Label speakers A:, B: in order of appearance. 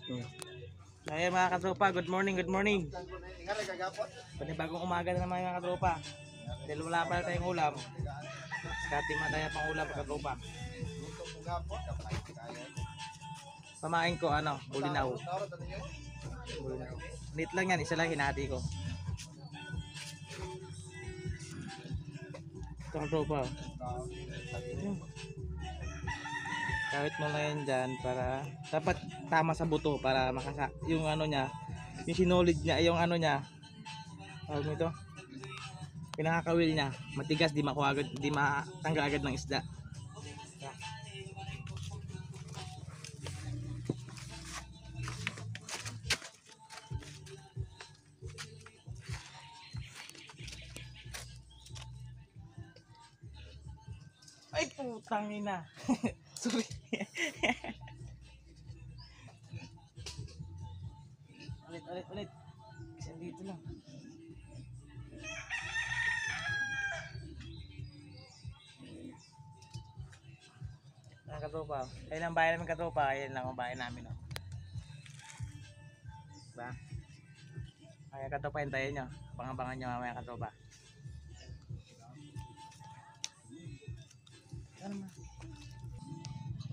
A: Ayan mga katropa, good morning, good morning. Panibagong umaga na naman mga katropa. Dahil wala pa tayong ulam. Kati mataya pang ulam mga katropa. Pamain ko ano, bulinaw. Bulinaw. Lit lang yan, isa lang hinati ko. Ito katropa. Kawit mo na yan dyan para dapat tama sa buto para makasa yung ano niya, yung sinolid niya, yung ano niya, tawag mo ito, pinakakawil niya, matigas, di makuha agad, di matanggal agad ng isda. Ay putang ina. Sorry. ulit. Kasi dito lang. Ang katropa. Ayun ang bayan namin katropa. Ayun lang ang bayan namin. Oh. Diba? Ay katropa, hintayin nyo. Abangan nyo mamaya katropa. Ano ma?